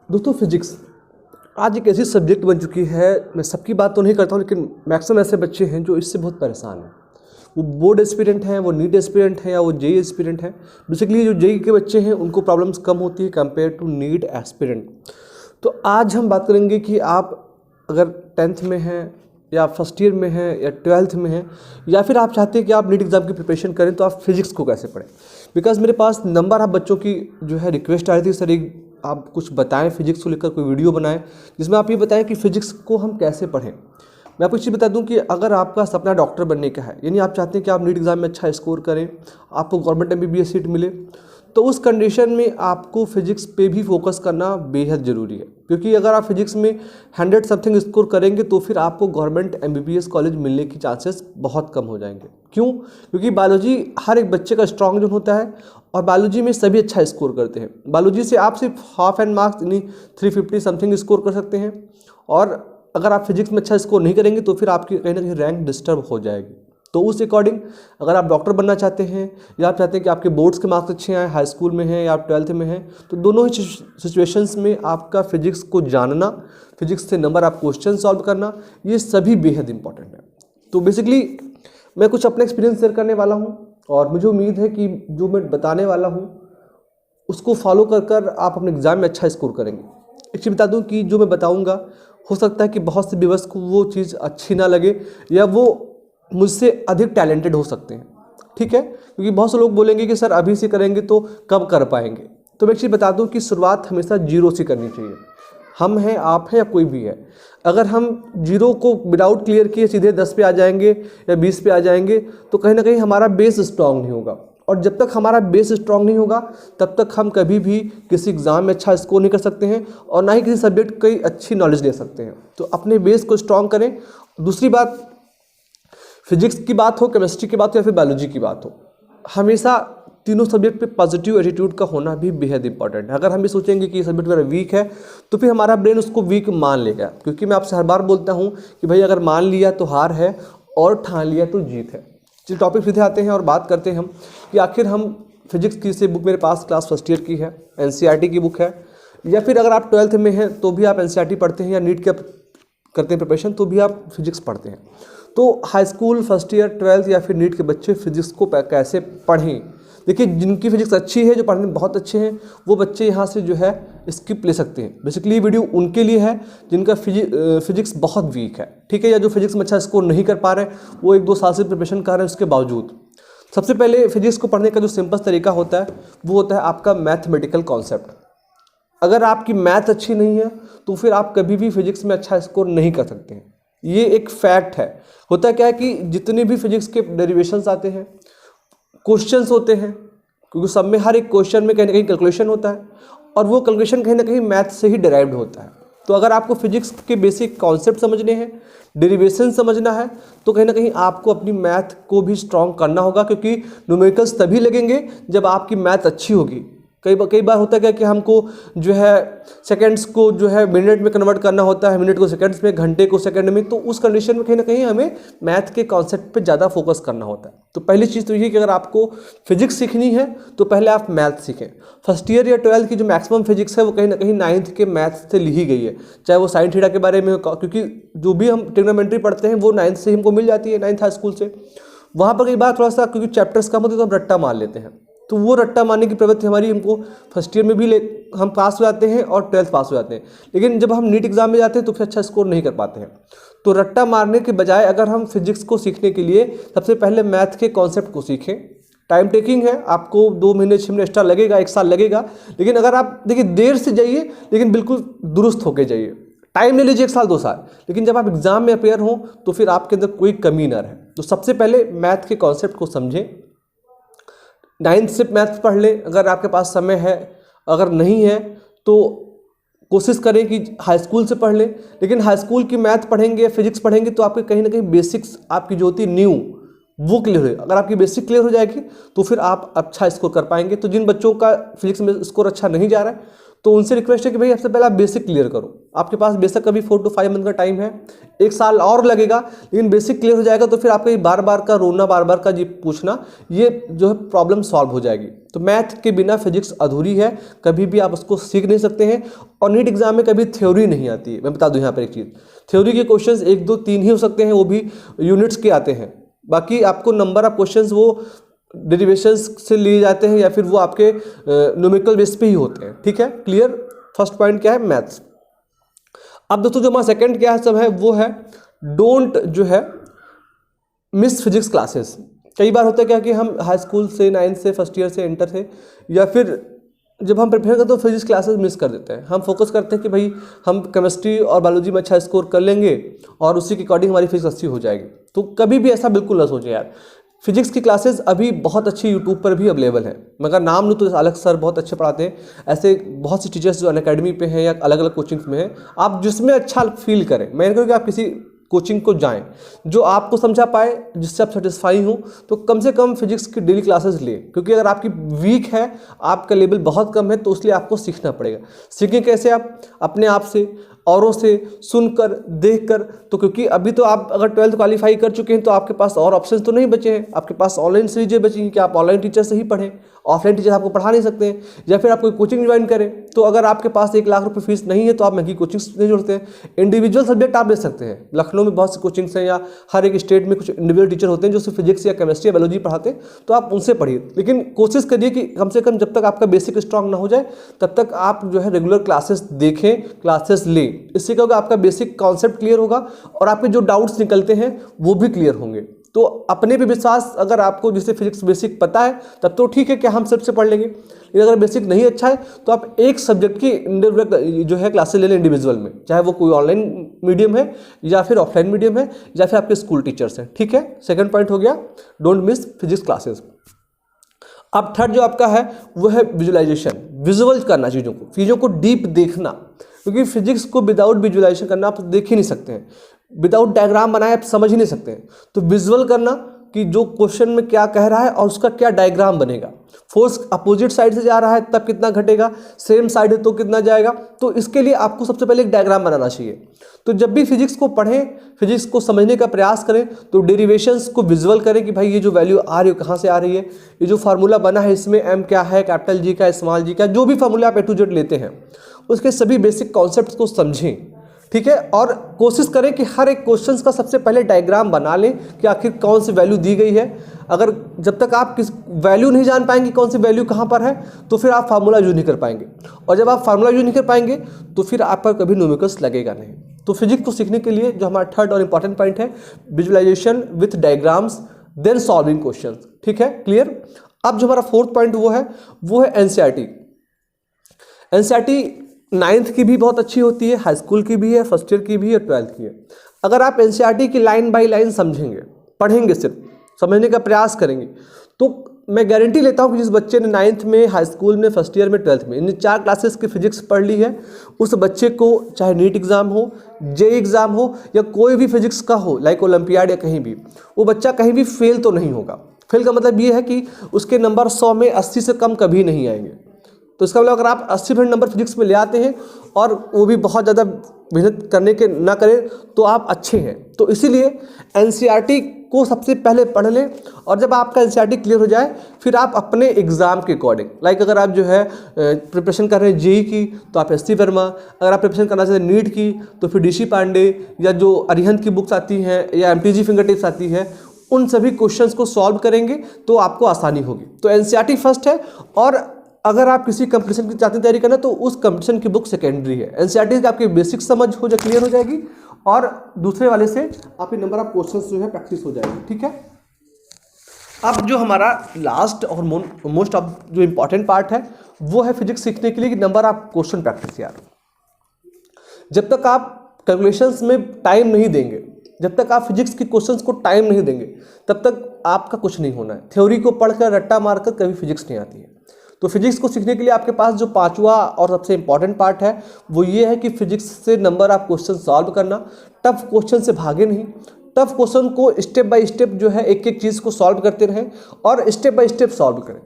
दोस्तों फिजिक्स आज एक ऐसी सब्जेक्ट बन चुकी है, मैं सबकी बात तो नहीं करता हूँ लेकिन मैक्सिमम ऐसे बच्चे हैं जो इससे बहुत परेशान हैं। वो बोर्ड एस्पिरेंट हैं, वो नीट एस्पिरेंट हैं या वो जेई एस्पिरेंट हैं। बेसिकली जो जेई के बच्चे हैं उनको प्रॉब्लम्स कम होती है कंपेयर टू नीट एस्पिरेंट। तो आज हम बात करेंगे कि आप अगर 10th में हैं या फर्स्ट ईयर में हैं या 12th में हैं या फिर आप चाहते हैं कि आप नीट एग्ज़ाम की प्रिपरेशन करें तो आप फिजिक्स को कैसे पढ़ें। बिकॉज मेरे पास नंबर ऑफ बच्चों की जो है रिक्वेस्ट आ रही थी, सर एक आप कुछ बताएं फिजिक्स को लेकर, कोई वीडियो बनाएं जिसमें आप ये बताएं कि फ़िज़िक्स को हम कैसे पढ़ें। मैं आपको एक चीज़ बता दूं कि अगर आपका सपना डॉक्टर बनने का है, यानी आप चाहते हैं कि आप नीट एग्ज़ाम में अच्छा स्कोर करें, आपको गवर्नमेंट MBBS सीट मिले, तो उस कंडीशन में आपको फिजिक्स पे भी फोकस करना बेहद ज़रूरी है। क्योंकि अगर आप फिजिक्स में 100 समथिंग स्कोर करेंगे तो फिर आपको गवर्नमेंट MBBS कॉलेज मिलने की चांसेस बहुत कम हो जाएंगे। क्यों? क्योंकि बायोलॉजी हर एक बच्चे का स्ट्रॉन्ग जोन होता है और बायोलॉजी में सभी अच्छा स्कोर करते हैं। बायोलॉजी से आप सिर्फ हाफ एंड मार्क्स यानी 350 समथिंग स्कोर कर सकते हैं, और अगर आप फिजिक्स में अच्छा स्कोर नहीं करेंगे तो फिर आपकी कहीं ना कहीं रैंक डिस्टर्ब हो जाएगी। तो उस अकॉर्डिंग अगर आप डॉक्टर बनना चाहते हैं या आप चाहते हैं कि आपके बोर्ड्स के मार्क्स अच्छे आए, हाई स्कूल में हैं या आप 12th में हैं, तो दोनों ही सिचुएशंस में आपका फिजिक्स को जानना, फिजिक्स से नंबर आप क्वेश्चन सॉल्व करना, ये सभी बेहद इंपॉर्टेंट है। तो बेसिकली मैं कुछ अपना एक्सपीरियंस शेयर करने वाला हूँ और मुझे उम्मीद है कि जो मैं बताने वाला हूँ उसको फॉलो कर आप अपने एग्ज़ाम में अच्छा स्कोर करेंगे। एक चीज़ बता दूँ कि जो मैं बताऊँगा हो सकता है कि बहुत से व्यूअर्स को वो चीज़ अच्छी ना लगे या वो मुझसे अधिक टैलेंटेड हो सकते हैं, ठीक है। क्योंकि बहुत से लोग बोलेंगे कि सर अभी से करेंगे तो कब कर पाएंगे। तो मैं एक चीज़ बता दूं कि शुरुआत हमेशा जीरो से करनी चाहिए। हम हैं, आप हैं या कोई भी है, अगर हम जीरो को विदाउट क्लियर किए सीधे 10 पे आ जाएंगे या 20 पे आ जाएंगे तो कहीं ना कहीं हमारा बेस स्ट्रांग नहीं होगा, और जब तक हमारा बेस स्ट्रांग नहीं होगा तब तक हम कभी भी किसी एग्ज़ाम में अच्छा स्कोर नहीं कर सकते हैं और ना ही किसी सब्जेक्ट की अच्छी नॉलेज ले सकते हैं। तो अपने बेस को स्ट्रांग करें। दूसरी बात, फिजिक्स की बात हो, केमिस्ट्री की बात हो या फिर बायोलॉजी की बात हो, हमेशा तीनों सब्जेक्ट पे पॉजिटिव एटीट्यूड का होना भी बेहद इंपॉर्टेंट है। अगर हम ये सोचेंगे कि ये सब्जेक्ट मेरा वीक है तो फिर हमारा ब्रेन उसको वीक मान लेगा। क्योंकि मैं आपसे हर बार बोलता हूँ कि भाई अगर मान लिया तो हार है और ठान लिया तो जीत है। चलिए टॉपिक सीधे आते हैं और बात करते हैं हम कि आखिर हम फिजिक्स की से बुक मेरे पास क्लास फर्स्ट ईयर की है, NCERT की बुक है, या फिर अगर आप 12th में हैं तो भी आप NCERT पढ़ते हैं या नीट के करते हैं प्रिपरेशन तो भी आप फिजिक्स पढ़ते हैं। तो high school, first year, 12th या फिर नीट के बच्चे फिजिक्स को कैसे पढ़ें। देखिए जिनकी फिजिक्स अच्छी है, जो पढ़ने में बहुत अच्छे हैं, वो बच्चे यहाँ से जो है स्किप ले सकते हैं। बेसिकली ये वीडियो उनके लिए है जिनका फिजिक्स बहुत वीक है, ठीक है, या जो फिजिक्स में अच्छा स्कोर नहीं कर पा रहे, वो 1-2 साल से प्रिपरेशन कर रहे हैं उसके बावजूद। सबसे पहले फिजिक्स को पढ़ने का जो सिंपल तरीका होता है वो होता है आपका मैथमेटिकल कॉन्सेप्ट। अगर आपकी मैथ अच्छी नहीं है तो फिर आप कभी भी फिजिक्स में अच्छा स्कोर नहीं कर सकते हैं। ये एक फैक्ट है। होता क्या है कि जितने भी फिजिक्स के डेरिवेशंस आते हैं, क्वेश्चंस होते हैं, क्योंकि सब में हर एक क्वेश्चन में कहीं ना कहीं कैलकुलेशन होता है और वो कैलकुलेशन कहीं ना कहीं मैथ से ही डिराइव्ड होता है। तो अगर आपको फिजिक्स के बेसिक कॉन्सेप्ट समझने हैं, डेरिवेशन समझना है, तो कहीं ना कहीं आपको अपनी मैथ को भी स्ट्रॉन्ग करना होगा। क्योंकि न्यूमेरिकल्स तभी लगेंगे जब आपकी मैथ अच्छी होगी। कई बार होता है कि हमको जो है सेकंड्स को जो है मिनट में कन्वर्ट करना होता है, मिनट को सेकंड्स में, घंटे को सेकंड में। तो उस कंडीशन में कहीं ना कहीं हमें मैथ के कॉन्सेप्ट पे ज़्यादा फोकस करना होता है। तो पहली चीज़ तो ये कि अगर आपको फिजिक्स सीखनी है तो पहले आप मैथ सीखें। फर्स्ट ईयर या 12th की जो मैक्सिमम फिजिक्स है वो कहीं ना कहीं 9th के मैथ से ली ही गई है, चाहे वो साइन थीटा के बारे में, क्योंकि जो भी हम ट्रिग्नोमेट्री पढ़ते हैं वो 9th से हमको मिल जाती है, 9th हाई स्कूल से। वहाँ पर कई बार थोड़ा सा क्योंकि चैप्टर्स कम होते हैं तो हम रट्टा मार लेते हैं, तो वो रट्टा मारने की प्रवृत्ति हमारी हमको फर्स्ट ईयर में भी हम पास हो जाते हैं और 12th पास हो जाते हैं। लेकिन जब हम नीट एग्जाम में जाते हैं तो फिर अच्छा स्कोर नहीं कर पाते हैं। तो रट्टा मारने के बजाय अगर हम फिजिक्स को सीखने के लिए सबसे पहले मैथ के कॉन्सेप्ट को सीखें। टाइम टेकिंग है, आपको 2 महीने 6 महीने एक्स्ट्रा लगेगा, 1 साल लगेगा, लेकिन अगर आप देखिए देर से जाइए लेकिन बिल्कुल दुरुस्त होकर जाइए। टाइम ले लीजिए 1 साल 2 साल, लेकिन जब आप एग्जाम में अपेयर हों तो फिर आपके अंदर कोई कमी ना रहे। तो सबसे पहले मैथ के कॉन्सेप्ट को समझें। 9th से मैथ्स पढ़ लें अगर आपके पास समय है, अगर नहीं है तो कोशिश करें कि हाई स्कूल से पढ़ लें। लेकिन हाई स्कूल की मैथ पढ़ेंगे या फिजिक्स पढ़ेंगे तो आपके कहीं ना कहीं बेसिक्स आपकी जो होती है न्यू वो क्लियर हो। अगर आपकी बेसिक क्लियर हो जाएगी तो फिर आप अच्छा स्कोर कर पाएंगे। तो जिन बच्चों का फिजिक्स में स्कोर अच्छा नहीं जा रहा है तो उनसे रिक्वेस्ट है कि भाई सबसे पहले आप बेसिक क्लियर करो। आपके पास बेसिक अभी 4 to 5 मंथ का टाइम है, 1 साल और लगेगा, लेकिन बेसिक क्लियर हो जाएगा तो फिर आपका ये बार बार का रोना, बार बार का जी पूछना, ये जो है प्रॉब्लम सॉल्व हो जाएगी। तो मैथ के बिना फिजिक्स अधूरी है, कभी भी आप उसको सीख नहीं सकते हैं। और नीट एग्जाम में कभी थ्योरी नहीं आती है। मैं बता दूं यहाँ पर एक चीज़, थ्योरी के क्वेश्चन 1 2 3 ही हो सकते हैं, वो भी यूनिट्स के आते हैं। बाकी आपको नंबर ऑफ क्वेश्चंस वो डेरिवेशंस से लिए जाते हैं या फिर वो आपके न्यूमेरिकल बेस पे ही होते हैं। ठीक है, क्लियर। फर्स्ट पॉइंट क्या है, मैथ्स। अब दोस्तों जो हमारा सेकंड क्या है सब है वो है डोंट जो है मिस फिजिक्स क्लासेस। कई बार होता है क्या कि हम हाई स्कूल से 9th से फर्स्ट ईयर से इंटर से या फिर जब हम प्रिपेयर करते हैं तो फिजिक्स क्लासेस मिस कर देते हैं। हम फोकस करते हैं कि भाई हम केमिस्ट्री और बायोलॉजी में अच्छा स्कोर कर लेंगे और उसी के अकॉर्डिंग हमारी फिजिक्स अच्छी हो जाएगी। तो कभी भी ऐसा बिल्कुल ना सोचें यार। फिजिक्स की क्लासेस अभी बहुत अच्छी यूट्यूब पर भी अवेलेबल है। मगर नाम लूँ तो अलग सर बहुत अच्छे पढ़ाते हैं, ऐसे बहुत सी टीचर्स जो अनअकैडमी पे हैं या अलग अलग कोचिंग्स में हैं। आप जिसमें अच्छा फील करें, मैं कहूँ कि आप किसी कोचिंग को जाएं जो आपको समझा पाए, जिससे आप सेटिस्फाई हो, तो कम से कम फिजिक्स की डेली क्लासेस लें। क्योंकि अगर आपकी वीक है, आपका लेवल बहुत कम है, तो इसलिए आपको सीखना पड़ेगा। सीखें कैसे? आप अपने आप से, औरों से सुनकर, देखकर। तो क्योंकि अभी तो आप अगर 12th क्वालिफाई कर चुके हैं तो आपके पास और ऑप्शंस तो नहीं बचे हैं। आपके पास ऑनलाइन सीरीजें बची हैं कि आप ऑनलाइन टीचर से ही पढ़ें, ऑफलाइन टीचर आपको पढ़ा नहीं सकते हैं, या फिर आप कोई कोचिंग ज्वाइन करें। तो अगर आपके पास 1 लाख रुपये फीस नहीं है तो आप महंगी कोचिंग्स नहीं जोड़ते हैं। इंडिविजुअल सब्जेक्ट आप ले सकते हैं। लखनऊ में बहुत सी कोचिंग्स हैं या हर एक स्टेट में कुछ इंडिविजुअल टीचर होते हैं जो सिर्फ फिजिक्स या केमिस्ट्री या बायोलॉजी पढ़ाते हैं, तो आप उनसे पढ़िए। लेकिन कोशिश करिए कि कम से कम जब तक आपका बेसिक स्ट्रांग ना हो जाए तब तक आप जो है रेगुलर क्लासेस देखें, क्लासेस लें। इससे क्या होगा, आपका बेसिक कॉन्सेप्ट क्लियर होगा और आपके जो डाउट्स निकलते हैं वो भी क्लियर होंगे। तो अपने पे विश्वास, अगर आपको जिससे फिजिक्स बेसिक पता है तब तो ठीक है कि हम सबसे पढ़ लेंगे। लेकिन अगर बेसिक नहीं अच्छा है तो आप एक सब्जेक्ट की इंडिविजुअल जो है क्लासेस ले लें इंडिविजुअल में, चाहे वो कोई ऑनलाइन मीडियम है या फिर ऑफलाइन मीडियम है या फिर आपके स्कूल टीचर्स हैं। ठीक है, सेकंड पॉइंट हो गया डोंट मिस फिजिक्स क्लासेस। अब थर्ड जो आपका है वो है विजुअलाइजेशन, विजुअल करना चीज़ों को डीप देखना। क्योंकि फिजिक्स को विदाउट विजुअलाइजेशन करना आप देख ही नहीं सकते हैं, विदाउट डायग्राम बनाए आप समझ ही नहीं सकते हैं। तो विजुअल करना कि जो क्वेश्चन में क्या कह रहा है और उसका क्या डायग्राम बनेगा। फोर्स अपोजिट साइड से जा रहा है तब कितना घटेगा, सेम साइड है तो कितना जाएगा। तो इसके लिए आपको सबसे पहले एक डायग्राम बनाना चाहिए। तो जब भी फिजिक्स को पढ़ें, फिजिक्स को समझने का प्रयास करें तो डेरिवेशंस को विजुअल करें कि भाई ये जो वैल्यू आ रही है कहाँ से आ रही है, ये जो फार्मूला बना है इसमें एम क्या है, कैपिटल जी का, स्मॉल जी का, जो भी फार्मूला आप A to Z लेते हैं उसके सभी बेसिक कॉन्सेप्ट्स को समझें। ठीक है, और कोशिश करें कि हर एक क्वेश्चन का सबसे पहले डायग्राम बना लें कि आखिर कौन सी वैल्यू दी गई है। अगर जब तक आप किस वैल्यू नहीं जान पाएंगे कौन सी वैल्यू कहाँ पर है तो फिर आप फार्मूला यूज नहीं कर पाएंगे, और जब आप फार्मूला यूज नहीं कर पाएंगे तो फिर आप पर कभी न्यूमेरिकल्स लगेगा नहीं। तो फिजिक्स को सीखने के लिए जो हमारा थर्ड और इंपॉर्टेंट पॉइंट है visualisation with diagrams then solving question. ठीक है, क्लियर। अब जो हमारा फोर्थ पॉइंट वो है एनसीईआरटी। एनसीईआरटी 9th की भी बहुत अच्छी होती है, हाई स्कूल की भी है, फर्स्ट ईयर की भी है, 12th की है। अगर आप एनसीईआरटी की लाइन बाय लाइन समझेंगे, पढ़ेंगे, सिर्फ समझने का प्रयास करेंगे, तो मैं गारंटी लेता हूँ कि जिस बच्चे ने 9th में, हाई स्कूल में, फर्स्ट ईयर में, 12th में इन 4 क्लासेस की फिजिक्स पढ़ ली है, उस बच्चे को चाहे नीट एग्ज़ाम हो, जेईई एग्ज़ाम हो या कोई भी फिजिक्स का हो, लाइक ओलंपियाड या कहीं भी, वो बच्चा कहीं भी फेल तो नहीं होगा। फेल का मतलब ये है कि उसके नंबर 100 में 80 से कम कभी नहीं आएंगे। तो इसका मतलब अगर आप 80% नंबर फिजिक्स में ले आते हैं और वो भी बहुत ज़्यादा मेहनत करने के ना करें तो आप अच्छे हैं। तो इसीलिए एनसीईआरटी को सबसे पहले पढ़ लें, और जब आपका एनसीईआरटी क्लियर हो जाए फिर आप अपने एग्ज़ाम के अकॉर्डिंग, लाइक अगर आप जो है प्रिपरेशन कर रहे हैं जेईई की तो आप एस सी वर्मा, अगर आप प्रिपरेशन करना चाहते हैं नीट की तो फिर DC पांडे या जो अरिहंत की बुक्स आती हैं या MTG फिंगर टिप्स आती है, उन सभी क्वेश्चंस को सॉल्व करेंगे तो आपको आसानी होगी। तो एनसीईआरटी फर्स्ट है, और अगर आप किसी कंपटीशन की चाहते हैं तैयारी करना तो उस कंपटीशन की बुक सेकेंडरी है। एनसीईआरटी की आपकी बेसिक समझ हो जाए, क्लियर हो जाएगी, और दूसरे वाले से आपके नंबर ऑफ क्वेश्चंस जो है प्रैक्टिस हो जाएगी। ठीक है, अब जो हमारा लास्ट और मोस्ट ऑफ जो इंपॉर्टेंट पार्ट है वो है फिजिक्स सीखने के लिए कि नंबर ऑफ क्वेश्चन प्रैक्टिस। यार जब तक आप कैलकुलेशंस में टाइम नहीं देंगे, जब तक आप फिजिक्स के क्वेश्चंस को टाइम नहीं देंगे, तब तक आपका कुछ नहीं होना है। थ्योरी को पढ़कर रट्टा मारकर कभी फिजिक्स नहीं आती है। तो फिजिक्स को सीखने के लिए आपके पास जो 5वां और सबसे इंपॉर्टेंट पार्ट है वो ये है कि फिजिक्स से नंबर ऑफ क्वेश्चन सॉल्व करना। टफ क्वेश्चन से भागे नहीं, टफ क्वेश्चन को स्टेप बाय स्टेप जो है एक एक चीज़ को सॉल्व करते रहें और स्टेप बाय स्टेप सॉल्व करें।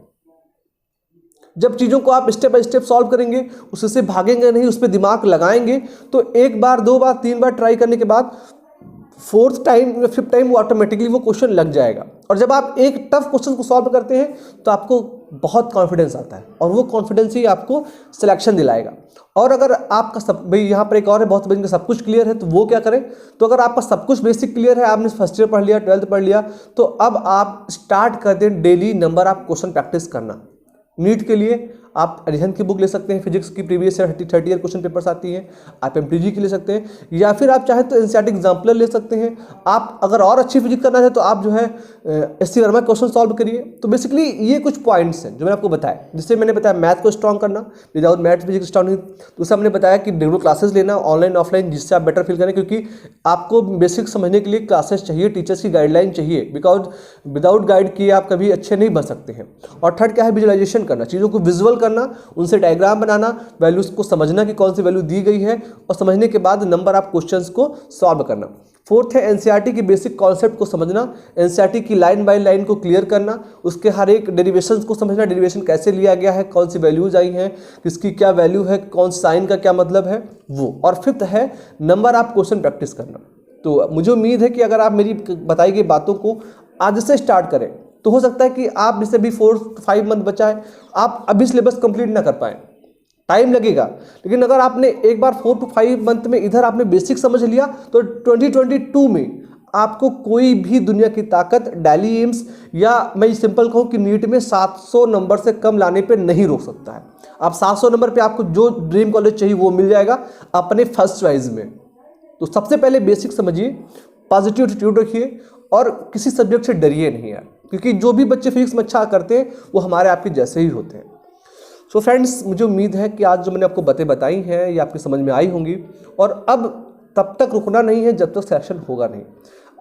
जब चीज़ों को आप स्टेप बाय स्टेप सॉल्व करेंगे, उससे भागेंगे नहीं, उस पर दिमाग लगाएंगे, तो एक बार, दो बार, तीन बार ट्राई करने के बाद फोर्थ टाइम या फिफ्थ टाइम वो ऑटोमेटिकली वो क्वेश्चन लग जाएगा। और जब आप एक टफ क्वेश्चन को सॉल्व करते हैं तो आपको बहुत कॉन्फिडेंस आता है, और वो कॉन्फिडेंस ही आपको सिलेक्शन दिलाएगा। और अगर आपका सब, भाई यहाँ पर एक और है, बहुत बच्चों का सब कुछ क्लियर है, तो वो क्या करें, तो अगर आपका सब कुछ बेसिक क्लियर है, आपने फर्स्ट ईयर पढ़ लिया, 12th पढ़ लिया, तो अब आप स्टार्ट कर दें डेली नंबर आप क्वेश्चन प्रैक्टिस करना। नीट के लिए आप अरिहंत की बुक ले सकते हैं, फिजिक्स की previous year 30 year question papers आती हैं, आप एमटीजी की ले सकते हैं, या फिर आप चाहे तो एनसीईआरटी एग्जाम्पलर ले सकते हैं। आप अगर और अच्छी फिजिक्स करना है तो आप जो है एससी वर्मा क्वेश्चन सॉल्व करिए। तो बेसिकली ये कुछ पॉइंट्स हैं जो मैंने आपको बताया, जिससे मैंने बताया मैथ को स्ट्रॉन्ग करना, विदाउट मैथ फिजिक्स स्ट्रॉन्ग नहीं। दूसरा मैंने बताया कि रेगुलर क्लासेस लेना, ऑनलाइन ऑफलाइन, जिससे आप बेटर फील करें, क्योंकि आपको बेसिक समझने के लिए क्लासेस चाहिए, टीचर्स की गाइडलाइन चाहिए, बिकॉज विदाउट गाइड किए आप कभी अच्छे नहीं बन सकते हैं। और थर्ड क्या है, विजुअलाइजेशन करना, चीज़ों को विजुअल करना, उनसे डायग्राम बनाना, वैल्यूज को समझना कि कौन सी वैल्यू दी गई है, और समझने के बाद नंबर ऑफ क्वेश्चंस को सॉल्व करना। फोर्थ है एनसीईआरटी की बेसिक कॉन्सेप्ट को समझना, एनसीईआरटी की लाइन बाय लाइन को क्लियर करना, उसके हर एक डेरिवेशंस को समझना, डेरिवेशन कैसे लिया गया है, कौन सी वैल्यूज आई हैं, किसकी क्या वैल्यू है, कौन साइन का क्या मतलब है वो। और फिफ्थ है नंबर ऑफ क्वेश्चन प्रैक्टिस करना। तो मुझे उम्मीद है कि अगर आप मेरी बताई गई बातों को आज से स्टार्ट करें तो हो सकता है कि आप जैसे भी 4-5 मंथ बचा है, आप अभी सिलेबस कंप्लीट ना कर पाएँ, टाइम लगेगा। लेकिन अगर आपने एक बार 4 to 5 मंथ में इधर आपने बेसिक समझ लिया, तो 2022 में आपको कोई भी दुनिया की ताकत दिल्ली एम्स या मैं सिंपल कहूँ कि नीट में 700 नंबर से कम लाने पे नहीं रोक सकता है। आप 700 नंबर पे आपको जो ड्रीम कॉलेज चाहिए वो मिल जाएगा अपने फर्स्ट चॉइस में। तो सबसे पहले बेसिक समझिए, पॉजिटिव एटीट्यूड रखिए, और किसी सब्जेक्ट से डरिए नहीं यार, क्योंकि जो भी बच्चे फिजिक्स में अच्छा करते हैं वो हमारे आपके जैसे ही होते हैं। सो फ्रेंड्स, मुझे उम्मीद है कि आज जो मैंने आपको बातें बताई हैं ये आपकी समझ में आई होंगी, और अब तब तक रुकना नहीं है जब तक सिलेक्शन होगा नहीं।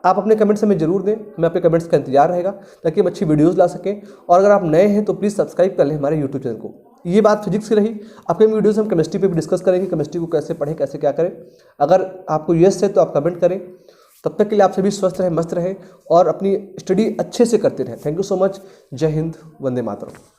आप अपने कमेंट्स हमें जरूर दें, मैं आपके कमेंट्स का इंतजार रहेगा ताकि हम अच्छी वीडियोस ला सकें। और अगर आप नए हैं तो प्लीज़ सब्सक्राइब कर लें हमारे यूट्यूब चैनल को। ये बात फिजिक्स की रही, आपके वीडियोस हम केमिस्ट्री पे भी डिस्कस करेंगे, केमिस्ट्री को कैसे पढ़ें, कैसे क्या करें। अगर आपको यस है तो आप कमेंट करें। तब तक के लिए आप सभी स्वस्थ रहें, मस्त रहें, और अपनी स्टडी अच्छे से करते रहें। Thank you so much. जय हिंद, वंदे मातरम।